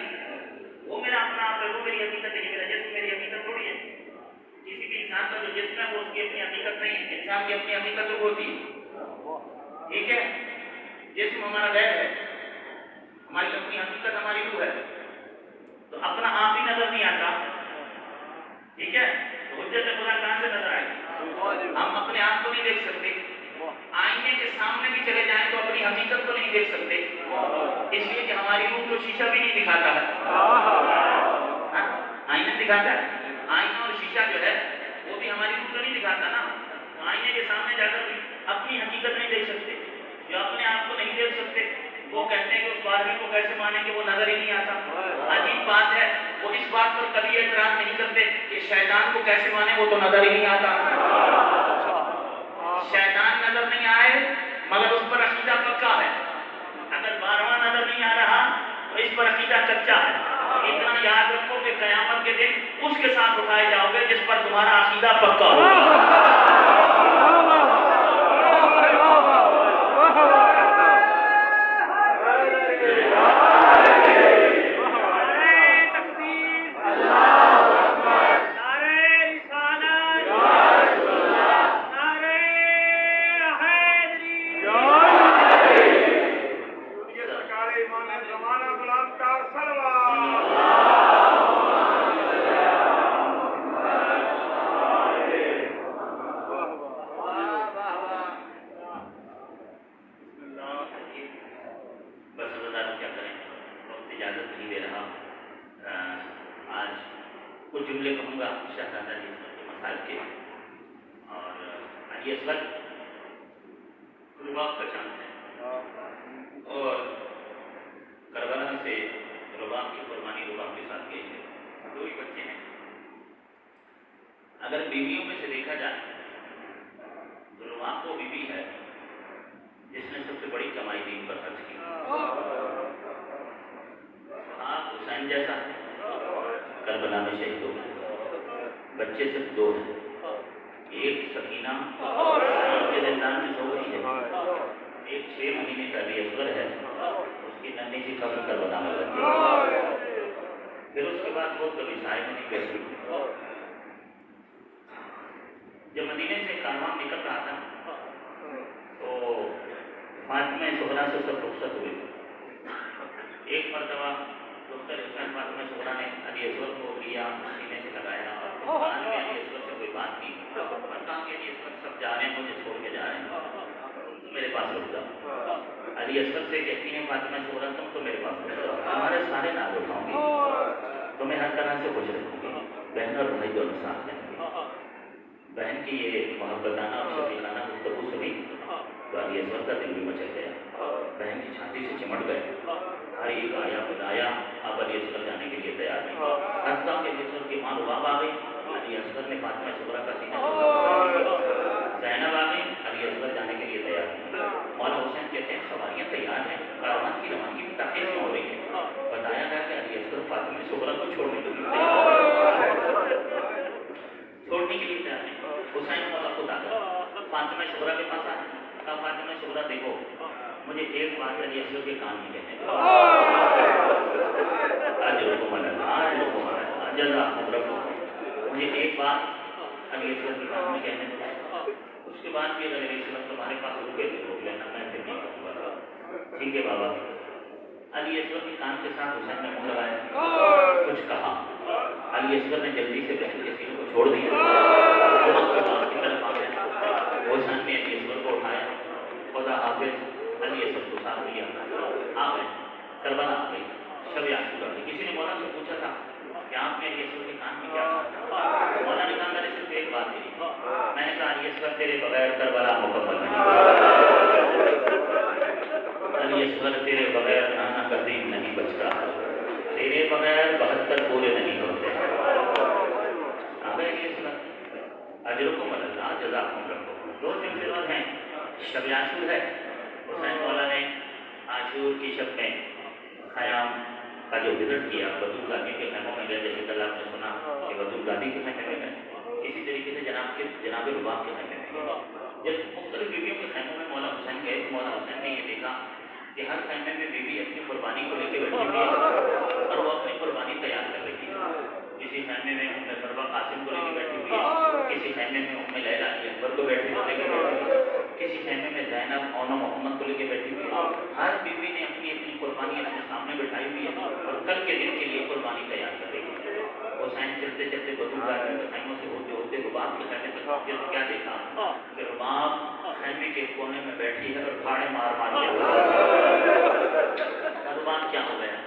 وہ میرا اپنا آپ ہے، وہ میری حقیقت ہے۔ میرا جسم میری حقیقت تھوڑی ہے۔ کسی بھی انسان کا جو جسم ہے وہ اس کی اپنی حقیقت نہیں ہے، انسان کی اپنی حقیقت تو ہوتی ہے، ٹھیک ہے؟ جسم ہمارا غیب ہے، ہماری اپنی حقیقت ہماری روح ہے، تو اپنا آپ ہی نظر نہیں آتا، ٹھیک ہے؟ تو حجت خدا کہاں سے نظر آئے گی؟ ہم اپنے آپ کو نہیں دیکھ سکتے، آئینے کے سامنے بھی چلے جائیں تو اپنی حقیقت کو نہیں دیکھ سکتے، اس لیے کہ ہماری روح کو شیشہ بھی نہیں دکھاتا ہے، آئینہ دکھاتا ہے، آئینہ اور شیشہ جو ہے وہ بھی ہماری روح کو نہیں دکھاتا نا۔ تو آئینے کے سامنے جا کر بھی اپنی حقیقت نہیں دیکھ سکتے، جو اپنے آپ کو نہیں دیکھ سکتے وہ کہتے ہیں کہ اس 12ویں کو کیسے مانیں کہ وہ نظر ہی نہیں آتا۔ عجیب بات ہے، وہ اس بات پر کبھی اعتراض نہیں کرتے کہ شیطان کو کیسے مانیں، وہ تو نظر ہی نہیں آتا۔ شیطان نظر نہیں آئے مگر اس پر عقیدہ پکا ہے، اگر 12واں نظر نہیں آ رہا تو اس پر عقیدہ کچا ہے۔ اتنا یاد رکھو کہ قیامت کے دن اس کے ساتھ اٹھائے جاؤ گے جس پر تمہارا عقیدہ پکا ہوگا۔ اگر بیویوں میں سے دیکھا جائے تو رباب وہ بیوی ہے جس نے سب سے بڑی کمائی دین پر خرچ کی۔ آپ حسین جیسا کربلا میں شہید ہو گئے، بچے صرف 2 ہیں، ایک سکینہ کے زندان میں سو گئی ہے، ایک 6 مہینے کا علی اصغر ہے، اس کی ننھی سی قبر کربلا میں لگ گئی۔ پھر اس کے بعد وہ کبھی سائے میں نہیں بیٹھی۔ جب مدینے سے کاروان نکل رہا تھا تو فاطمہ زہرا سے سب رخصت ہوئے۔ ایک مرتبہ دختر حسین فاطمہ زہرا نے علی اصغر کو لیا، سینے سے لگایا اور قرآن میں علی اصغر سے کوئی بات کی اور کہا کہ علی اصغر سب جا رہے ہیں، مجھے چھوڑ کے جا رہے ہیں، تم میرے پاس رک جاؤ۔ علی اصغر سے کہتی ہیں فاطمہ زہرا تم تو میرے پاس رک جاؤ، تمہارے سارے ناز اٹھاؤں گی، تمہیں ہر طرح سے خوش رکھوں گی، بہن اور بھائی دونوں ساتھ رہیں گے۔ بہن کی یہ محبتانہ اور شفیقانہ گفتگو سنی تو علی اصغر کا دل بھی مچل گیا، بہن کی چھاتی سے چمٹ گئے، ہر ایک آیا بتایا، اب علی اصغر جانے کے لیے تیار نہیں، حتیٰ کہ علی اصغر کی ماں رباب آ گئی، علی اصغر نے فاطمہ زہرا کا سینہ چھوڑا، زینب آ گئی، علی اصغر جانے کے لیے تیار نہیں۔ مولا حسین کہتے ہیں سواریاں تیار ہیں، کاروان کی روانگی میں تاخیر کیوں ہو رہی ہے؟ بتایا گیا کہ علی اصغر فاطمہ زہرا کو چھوڑنے کے لیے تیار نہیں۔ حسین مولا خود آ گیا، فاطمہ زہرا کے پاس آیا، کہا فاطمہ زہرا دیکھو مجھے ایک بات علی اصغر کے کان میں کہنے دو، جزاکم ربکم، مجھے ایک بات علی اصغر کے کان میں کہنے دو، اس کے بعد بھی اگر علی اصغر تمہارے پاس رکے تو روک لینا، میں پھر نہیں کہوں گا۔ ٹھیک ہے بابا۔ علی اصغر کے کان کے ساتھ حسین نے منہ لگایا، کچھ کہا۔ علی اصغر نے جلدی سے بہن کے سینے کو چھوڑ دیا، کی طرف آ گیا۔ حسین نے علی اصغر کو اٹھایا، خدا حافظ، علی اصغر کو ساتھ لیا، آ گئے، کربلا آ گئی، شب عاشورہ تھی۔ کسی نے مولانا سے پوچھا تھا کہ آپ نے علی اصغر کے کان میں کیا کہا؟ مولانا نے کہا میں نے صرف ایک بات کہی، میں نے کہا علی اصغر تیرے بغیر کربلا مکمل نہیں، علی اصغر تیرے بغیر نانا قدیم نہیں بچ رہا، تیرے بغیر 72 پورے نہیں ہوتے۔ علی اصغر اجرکم اللہ جزاکم ربکم۔ دو تمثیلات ہیں، شب عاشور ہے، حسین مولا نے عاشور کی شب میں خیام کا جو وزٹ کیا، بطول گادی کے خیموں میں گئے، جیسے کل آپ نے سنا کہ بطول گادی کے خیمے میں گئے، اسی طریقے سے جناب رباب کے خیمے میں گئے۔ جب مختلف بیویوں کے خیموں میں مولا حسین گئے تو مولا حسین نے یہ دیکھا کہ ہر خیمے میں بیوی اپنی قربانی کو لے کے بیٹھی ہوئی ہے اور وہ اپنی قربانی تیار کر رہی ہے۔ کسی خیمے میں ام فروا قاسم کو لے کے بیٹھی ہوئی ہے، کسی خیمے میں ام لیلا اکبر کو لے کے بیٹھی ہوئی ہے، کسی خیمے میں زینب اونا محمد کو لے کے بیٹھی ہوئی ہے۔ ہر بیوی نے اپنی اپنی قربانی اپنے سامنے بٹھائی ہوئی ہے اور کل کے دن کے لیے قربانی تیار کر رہی ہے۔ حسین چلتے چلتے بطول گادی کے خیموں سے ہوتے ہوتے رباب کے خیمے تک پہنچے تو کیا دیکھا کہ رباب خیمے کے کونے میں بیٹھی ہے اور پھاڑے مار مار کے رباب کیا ہو گیا؟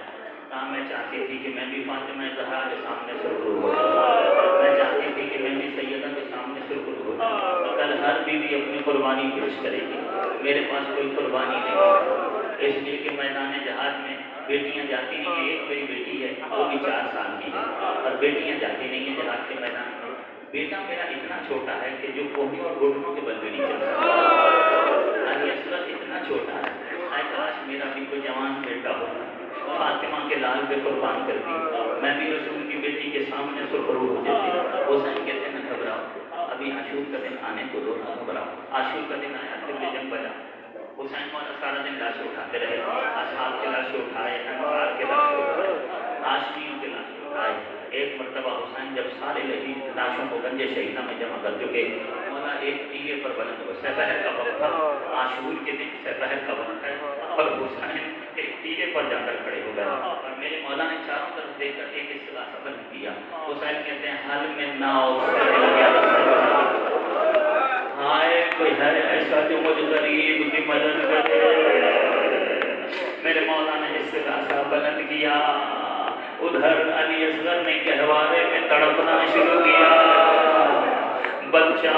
کہا میں چاہتی تھی کہ میں بھی فاطمہ زہرا کے سامنے سرخرو ہو جاؤں، میں چاہتی تھی کہ میں بھی سیدہ کے سامنے سرخرو ہو جاؤں، کل ہر بیوی اپنی قربانی پیش کرے گی، میرے پاس کوئی قربانی نہیں ہے، اس لیے کہ میدان جہاد میں بیٹیاں جاتی نہیں ہیں۔ ایک میری بیٹی ہے وہ بھی 4 سال کی ہے اور بیٹیاں جاتی نہیں ہیں جہاد کے میدان میں۔ بیٹا میرا اتنا چھوٹا ہے کہ جو کوہنیوں اور گھٹنوں کے بل پہ نہیں چل سکتا، علی اصغر اتنا چھوٹا ہے، اے کاش میرا بھی کوئی جوان بیٹا ہوتا، فاطمہ کے لال پہ قربان کرتی، میں بھی رسول کی بیٹی کے سامنے سرخرو ہو جاتی۔ حسین کہتے ہیں نہ گھبراؤ، ابھی عاشور کا دن آنے کو دو، نہ گھبراؤ۔ عاشور کا دن آیا، طفل جنگ بجا، حسین مولا سارا دن لاشیں اٹھاتے رہے، اصحاب کے لاشیں اٹھائے، انصار کے لاشیں اٹھائے، ہاشمیوں کے لاشیں اٹھائے۔ ایک مرتبہ حسین جب سارے لاشوں کو گنج شہیدہ میں جمع کر چکے، مولا ایک ٹیلے پر بلند ہوا، سپہر کا وقت تھا، عاشور کے دن سپہر کا وقت ہے، اور حسین ایک ٹیلے پر جا کر کھڑے ہو گئے اور میرے مولا نے چاروں طرف دیکھ کر ایک استغاثہ بلند کیا۔ حسین کہتے ہیں حل من ناؤ، ہائے کوئی ہے ایسا جو مجھ غریب کی مدد کرے۔ میرے مولا نے استغاثہ بلند کیا، ادھر علی اصغر نے گہوارے میں تڑپنا شروع کیا، بچہ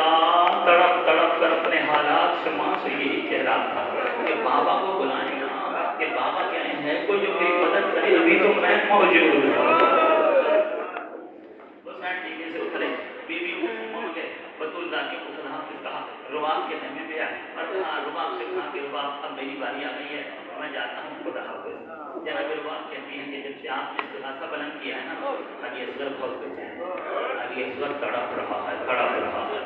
تڑپ تڑپ کر اپنے حالات سے ماں سے یہی کہہ رہا تھا کہ بابا کو بلائیں نا، کہ بابا کہے ہیں کوئی جو میری مدد کرے، ابھی تو میں موجود ہوں۔ حسین ٹیلے سے اترے، بیوی مڑ گئے، بطول گادی کو خدا حافظ کہا، رباب کے خیمے پہ آئے اور کہا رباب سے کہا کہ رباب اب میری باری آ گئی ہے، میں جاتا ہوں، خدا حافظ۔ جناب رباب کہتی ہیں کہ جب سے آپ نے استغاثہ بلند کیا ہے نا، علی اصغر بہت بچے ہیں، علی اصغر تڑپ رہا ہے، تڑپ رہا ہے۔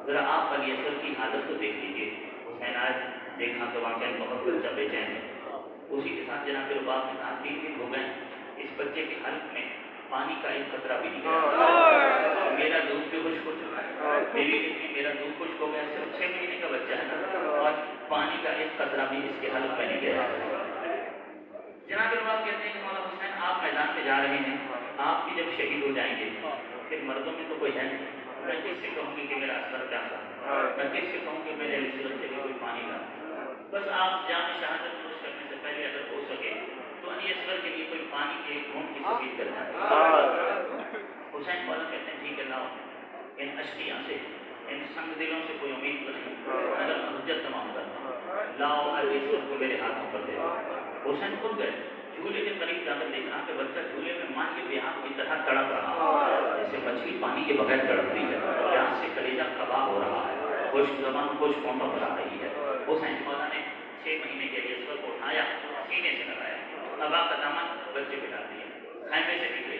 ذرا آپ علی اصغر کی حالت کو دیکھ لیجیے۔ حسین آج دیکھا تو واقعی بہت بچہ بے چین ہے۔ اسی کے ساتھ جناب رباب نے کہا 3 دن ہو گئے اس بچے کے حلق میں پانی کا ایک قطرہ بھی نہیں گیا، میرا دودھ بھی خشک ہو چکا ہے، میری کتنی میرا دودھ خشک ہو گیا، صرف 6 مہینے کا بچہ ہے نا، اور پانی کا ایک قطرہ بھی اس کے حلق میں نہیں گیا۔ جناب رباب کہتے ہیں کہ مولا حسین آپ میدان میں جا رہے ہیں، آپ بھی جب شہید ہو جائیں گے پھر مردوں میں تو کوئی ہے نہیں، میں کس سے کہوں گی کہ میرا اثر کیا تھا، میں کس سے کہوں کہ میرے رشتے کے لیے کوئی پانی نہ، بس آپ جام شہادت نوش کرنے سے پہلے اگر ہو سکے تو علی اصغر کے لیے کوئی پانی کے ایک گھونٹ کی سبیل کر جائے۔ حسین مولا کہتے ہیں ٹھیک ہے لاؤ، ان اشکیاں سے، ان سنگ دلوں سے کوئی امید نہیں، اگر حجت تمام کرتا ہوں، لاؤ علی اصغر کو میرے ہاتھوں پر دے۔ حسین خود گئے، جھولے کے قریب جا کر دیکھا کہ بچہ جھولے میں ماں کے بیان کی طرح تڑپ رہا ہے، جیسے مچھلی پانی کے بغیر تڑپتی ہے، پیاس سے کلیجہ کباب ہو رہا ہے، خشک زبان خشک ہونٹوں پر آ رہی ہے۔ حسین مولا نے 6 مہینے کے علی اصغر کو اٹھایا، سینے سے لگایا، ابا کا دامن بچے پہ ڈال دیا، خیمے سے نکلے،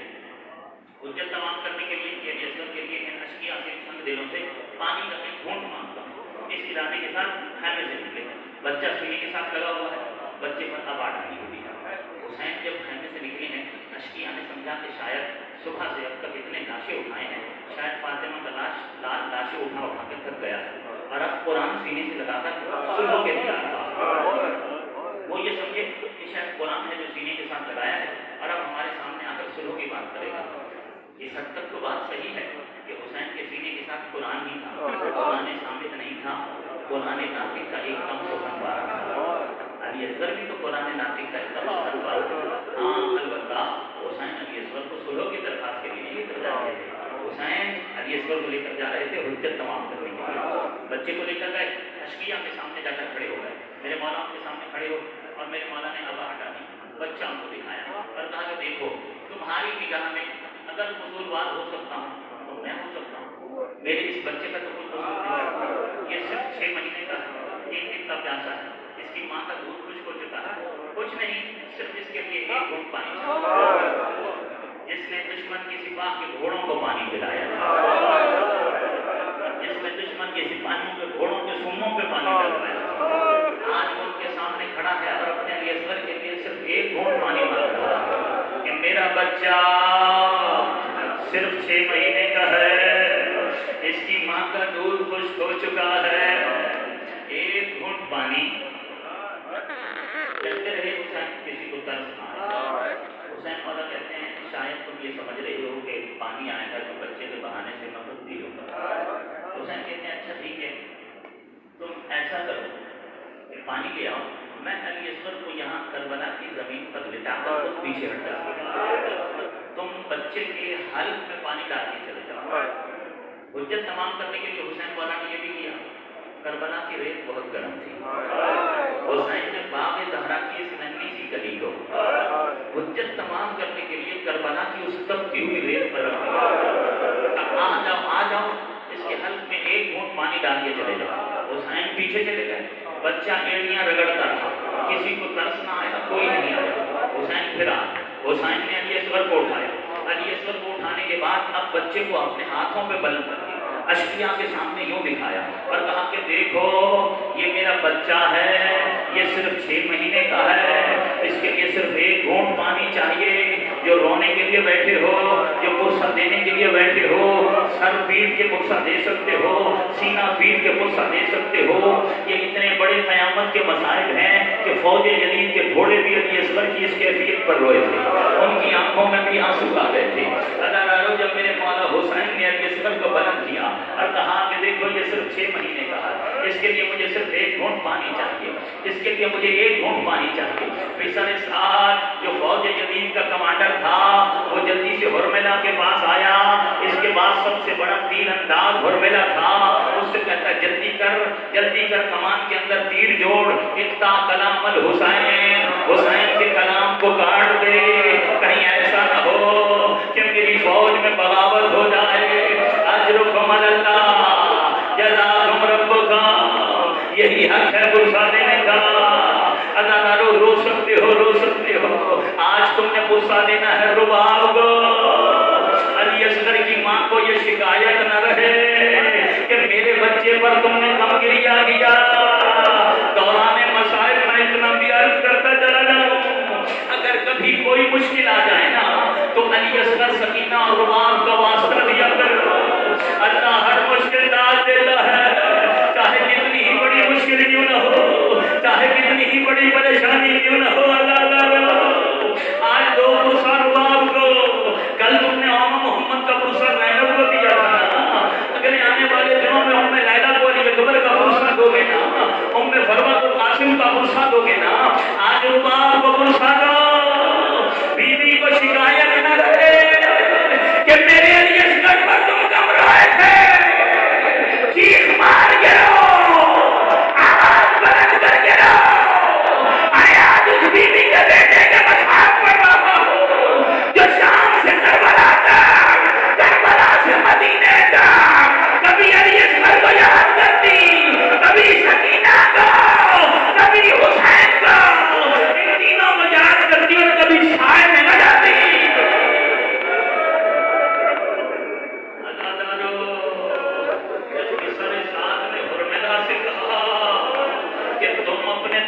حجت تمام کرنے کے لیے کہ علی اصغر کے لیے ان اشکیاء سے سنگ دلوں سے پانی کا ایک گھونٹ مانگتا ہوں، اس ارادے کے ساتھ خیمے سے نکلے، بچہ سینے کے ساتھ لگا ہوا ہے، بچے پر ابا ڈالی ہوئی ہے۔ حسین جب خیمے سے نکلے ہیں، اشکیاء نے سمجھا کہ شاید صبح سے اب تک اتنے لاشیں اٹھائے ہیں، شاید فاطمہ کا لاشیں اٹھا کے تھک گیا ہے اور اب قرآن سینے سے لگا کر صبح کے دن آتا، وہ یہ سمجھے کہ شاید قرآن ہے جو سینے بات صحیح ہے کہ حسین کے سینے کے ساتھ قرآن ہی تھا، قرآن ثابت نہیں تھا، قرآن ناطق کا ایک کم سخن پارا تھا۔ علی اصغر بھی تو قرآن ناطق کا ایک کم سخن پارا تھا۔ ہاں البتہ حسین علی اصغر کو صلح کی درخواست کے لیے نہیں لے کر جا رہے تھے، حسین علی اصغر کو لے کر جا رہے تھے حجت تمام کرنے کے لیے۔ بچے کو لے کر گئے، اشقیہ کے سامنے جا کر کھڑے ہو گئے، میرے مولا کے سامنے کھڑے ہو، اور میرے مولا نے ابا ہٹا دی، بچہ ان کو دکھایا اور کہا کہ دیکھو تمہاری نگاہ میں اگر قصوروار ہو سکتا ہوں تو میں ہو سکتا ہوں، میرے اس بچے کا تو کوئی قصور نہیں، یہ صرف 6 مہینے کا ہے، 3 دن کا پیاسا ہے، اس کی ماں کا دودھ خشک ہو چکا ہے، کچھ نہیں، صرف اس کے لیے ایک گھونٹ پانی چاہیے۔ جس نے دشمن کی سپاہ کے گھوڑوں کو پانی پلایا، جس نے دشمن کے سپاہیوں کے گھوڑوں کے سموں پہ پانی ڈلوایا، آج وہ ان کے سامنے کھڑا ہے اور اپنے علی اصغر کے لیے صرف ایک گھونٹ پانی مانگ رہا ہے کہ میرا بچہ صرف 6 مہینے کا ہے، اس کی ماں کا دودھ خشک ہو چکا ہے، ایک گھونٹ پانی۔ کہتے رہے حسین کسی کو ترس نہ آئے۔ حسین مولا کہتے ہیں شاید تم یہ سمجھ رہے ہو کہ پانی آئے گا تو بچے کے بہانے سے مدد بھی ہوگا۔ حسین کہتے ہیں اچھا ٹھیک ہے، تم ایسا کرو کہ پانی لے آؤ، میں علی اصغر کو یہاں کربلا کی زمین پر لٹا کر خود پیچھے ہٹ جاؤں، تم بچے کے حلق میں پانی ڈال کے چلے جاؤ۔ حجت تمام کرنے کے لیے حسین مولا نے یہ بھی کیا۔ کربلا کی ریت بہت گرم تھی، حسین نے باغ زہرا کی اس ننھی سی گلی کو حجت تمام کرنے کے لیے کربلا کی اس تپتی ہوئی ریت پر رکھ دیا۔ آ جاؤ اس کے حلق میں ایک گھونٹ پانی ڈال کے چلے جاؤ۔ حسین پیچھے چلے گئے، بچہ ایڑیاں رگڑتا تھا، کسی کو ترس نہ آیا، کوئی نہیں آیا۔ حسین پھر حسین نے علی اصغر کو اٹھایا، علی اصغر کو اٹھانے کے بعد اب بچے کو اپنے ہاتھوں پہ بلند کر دیا، اشقیاء کے سامنے یوں دکھایا اور کہا کہ دیکھو یہ میرا بچہ ہے، یہ صرف 6 مہینے کا ہے، اس کے لیے صرف ایک گھونٹ پانی چاہیے۔ جو رونے کے لیے بیٹھے ہو، جو پرسہ دینے کے لیے بیٹھے ہو، سر پیٹ کے پرسہ دے سکتے ہو، سینہ پیٹ کے پرسہ دے سکتے ہو۔ یہ اتنے بڑے قیامت کے مسائل ہیں کہ فوج جلیل کے گھوڑے بھی علی اصغر کی اس کیفیت پر روئے تھے، ان کی آنکھوں میں بھی آنسو آ گئے تھے۔ اللہ جب میرے مولا حسین نے علی اصغر کو بلند کیا اور کہا کہ دیکھو یہ صرف 6 مہینے کا ہے، اس کے لیے مجھے صرف ایک گھونٹ پانی چاہیے، اس کے لیے مجھے ایک گھونٹ پانی چاہیے۔ فیصل اسعد جو فوج جدید کا کمانڈر تھا وہ جلدی سے ہرملا کے پاس آیا، اس کے بعد سب سے بڑا تیر انداز ہرملا تھا، اس سے کہتا جلدی کر کمان کے اندر تیر جوڑ، اقطع کلام الحسین، حسین کے کلام کو کاٹ دے، کہیں ایسا نہ ہو کہ میری فوج میں بغاوت ہو جائے۔ اجرکم اللہ جزاکم ربکم، یہی حق ہے پرسہ دینے کا۔ اللہ رو سکتے ہو، آج تم نے پرسہ دینا ہے رباب کو۔ علی اصغر کی ماں کو یہ شکایت نہ رہے کہ میرے بچے پر تم نے غم گریا کیا۔ دوران مسائل میں اتنا بھی عرض کرتا چلا جاؤں، اگر کبھی کوئی مشکل آ جائے نا تو علی اصغر سکینہ اور رباب کا واسطہ دیا کرو، اللہ ہر مشکل ڈال دیتا ہے، چاہے کتنی ہی بڑی مشکل کیوں نہ ہو، چاہے کتنی ہی بڑی پریشانی کیوں نہ ہو۔ اللہ آج دو پرسہ رباب کو، کل تم نے محمد کا پرسہ زینب کو دیا تھا، اگلے آنے والے دنوں میں ام لیلا کو علی اکبر کا پرسہ دو گے نا، ام فروت القاسم کا پرسہ دو گے نا، آج رباب کو پرسہ دو، بیوی کو شکایت نہ رہے کہ میرے علی اصغر پر تم کم رہے تھے، چیخ مار کے رو، آواز بلند کر کے رو، آج اس بیوی کے بیٹے کے مذہب پر رہا ہو جو شام سے کربلا تک، کربلا سے مدینے تک، کبھی علی اصغر کو یاد کرتی، کبھی سکینہ کو، کبھی حسین کو، ان تینوں کو یاد کرتی اور کبھی سائے میں نہ جاتی۔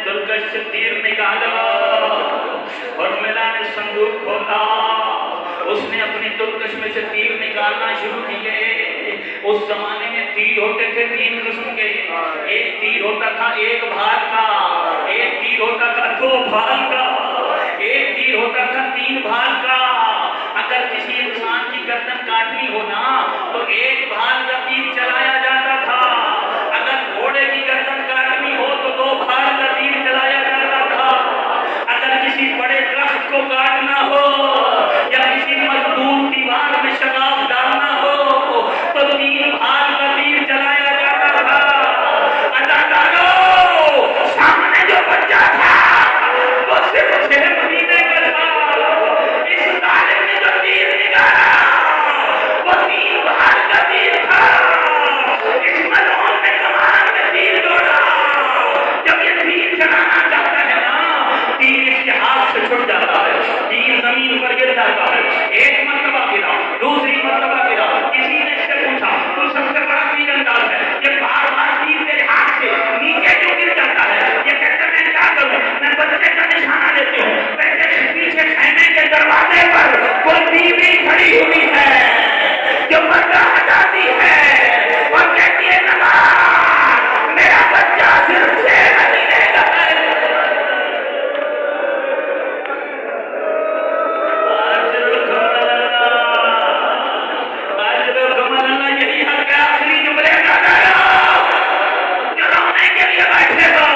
ترکش سے تیر نکالا، ہرملا نے صندوق کھولا، اس نے اپنی ترکش میں سے تیر نکالنا شروع کیے۔ اس زمانے میں تیر ہوتے تھے 3 قسم کے، ایک تیر ہوتا تھا 1 بھال کا، ایک تیر ہوتا تھا 2 بھال کا، ایک تیر ہوتا تھا 3 بھال کا۔ اگر کسی انسان کی گردن کاٹنی ہو نا ایک بھال کا تیر چلایا جاتا تھا، اگر گھوڑے کی گردن کاٹنی ہو تو 2 بھال کا تیر چلایا جاتا تھا، اگر کسی بڑے درخت کو کاٹنا ہو یا کسی مضبوط دیوار میں شگاف ڈالنا ہو تو 3 بھال کا تیر چلایا جاتا تھا۔ اللہ تعالیٰ سامنے جو بچہ تھا وہ صرف 6 مہینے کا تھا، اس ظالم نے جو تیر نکالا وہ 3 بھال کا تیر تھا، اس ملعون نے کمان میں تیر ڈولا۔ جب یہ تیر چلانا چاہتا ہے نا، تیر اس کے ہاتھ سے چھٹ جاتا ہے، تیر زمین پر گر جاتا ہے۔ ایک مرتبہ گرا، دوسری مرتبہ گرا، کسی نے اس سے پوچھا تو سب سے بڑا تیر انداز ہے، یہ بار بار تیر تیرے ہاتھ سے نیچے کیوں گر جاتا ہے؟ یہ کہتا ہے میں کیا کروں، میں بچے کا نشانہ لیتی ہوں، پیچھے خیمے کے دروازے پر کوئی بیوی کھڑی ہوئی ہے جو پردہ ہٹاتی ہے اور کہتی ہے نماز میرا بچہ صرف 6 مہینے کا ہے۔ یہی حق ہے آخری جملے کا جو رونے کے لیے بیٹھے ہو،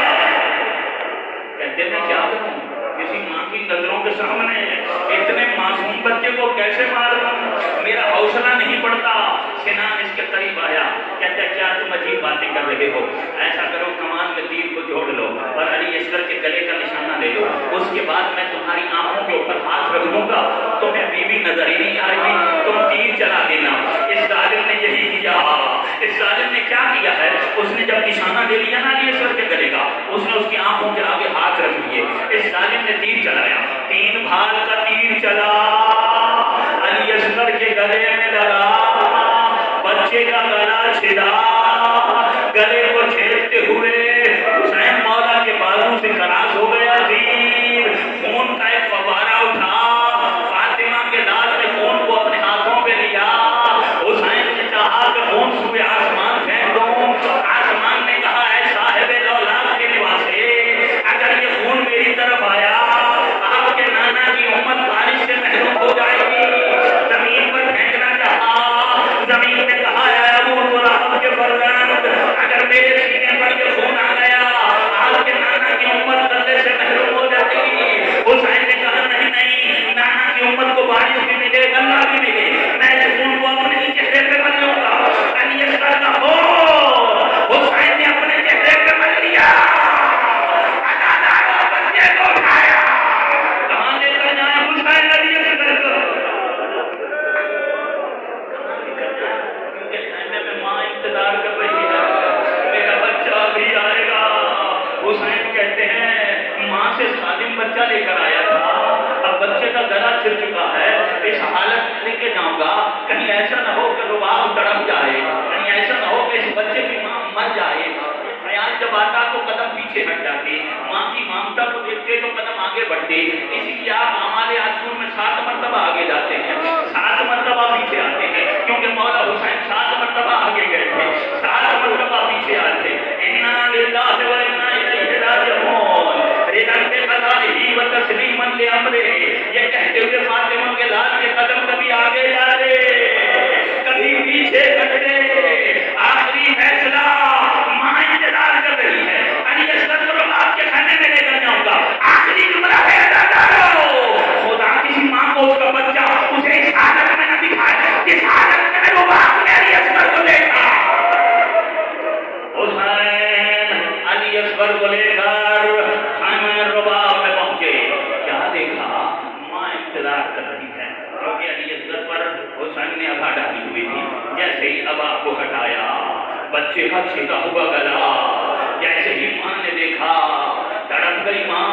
کہتے میں کیا کروں، کسی ماں کی نظروں کے سامنے اتنے معصوم بچے کو کیسے مار دوں، میرا حوصلہ نہیں بڑھتا۔ سنان اس کے قریب آیا، کہتے کیا تم عجیب باتیں کر رہے ہو، ایسا کرو کمان کے تیر کو جوڑ لو اور علی اصغر کے گلے کا نشانہ لے لو، اس کے بعد میں تمہاری آنکھوں کے اوپر ہاتھ رکھ دوں گا، تمہیں بیوی نظر ہی نہیں آئے گی، تم تیر چلا دینا۔ اس ظالم نے یہی کیا، اس ظالم نے کیا کیا ہے، اس نے جب نشانہ دے لیا نا علی اصغر کے گلے کا، اس نے اس کی آنکھوں کے آگے ہاتھ رکھ دیے، اس ظالم نے تیر چلایا، 3 بھال کا تیر چلا، علی اصغر کے گلے میں لگا، بچے کا گلا چھلا، گلے کو چھیدتے ہوئے حسین مولا کے بازو سے خلاص ہو گیا تیر، خون کا ایک فوارہ اٹھا، فاطمہ کے لال نے خون کو اپنے ہاتھوں پہ لیا، حسین نے چاہا کہ خون سوئے آسمان پھینک دوں، آسمان نے کہا اے صاحب لولاک کے نواسے، اگر یہ خون میری طرف آیا آپ کے نانا کی امت بارش سے محروم ہو جائے گی، زمین پر پھینکنا چاہا، زمین نے کہا اے ابو طلحہ کے فرزند، اگر میرے سینے پر یہ خون آ گیا آپ کے نانا کی امت غلے سے محروم ہو جائے گی۔ حسین نے کہا نہیں نہیں، نانا کی امت کو بارش بھی ملے غلہ بھی ملے، میں اس خون کو اپنے ہی چہرے پہ مل لوں گا۔ علی اصغر کا خون حسین نے اپنے چہرے پہ مل لیا، بچے کو اٹھایا، کہاں لے کر جائیں حسین علی اصغر کو، کیونکہ خیمے میں ماں انتظار کر رہی ہے، میرا بچہ بھی آئے گا۔ حسین کہتے ہیں ماں سے سالم بچہ لے کر آیا تھا، اب بچے کا گلا چھل چکا ہے، اس حالت میں لے کے جاؤں گا، کہیں ایسا نہ ہو کہ رباب تڑپ جائے، کہیں ایسا نہ ہو کہ اس بچے کی ماں مر جائے۔ خیال جب آتا تو قدم پیچھے ہٹ جاتے، ماں کی مامتا کو دیکھتے تو قدم آگے بڑھتے، اسی لیے آپ اعمال عاشور میں 7 مرتبہ آگے جاتے ہیں، 7 مرتبہ پیچھے آتے ہیں، کیونکہ مولا حسین 7 مرتبہ آگے گئے تھے، 7 مرتبہ پیچھے آتے۔ انا للہ و انا الیہ راجعون، رضا بقضائہ و تسلیما لامرہ، یہ کہتے ہوئے فاطمہ کے لال کے قدم کبھی آگے جاتے کبھی پیچھے ہٹتے، آخری فیصلہ ماں انتظار کر رہی ہے، علی اصغر کو آپ کے خانے میں لے کر جاؤں گا، آخری جملہ ہے خدا کسی ماں کو اس کا بچہ اسے اس حالت میں نہ دکھائے جس حالت میں وہ باپ نے علی اصغر کو دیکھا۔ حسین علی اصغر کو لے کر خیمہ رباب میں پہنچے، کیا دیکھا، ماں انتظار کر رہی ہے، کیونکہ علی اصغر پر حسین نے ابا ڈالی ہوئی تھی، جیسے ہی ابا کو ہٹایا بچے کا چھیدا ہوا گلا، جیسے ہی ماں نے دیکھا تڑپ گئی ماں،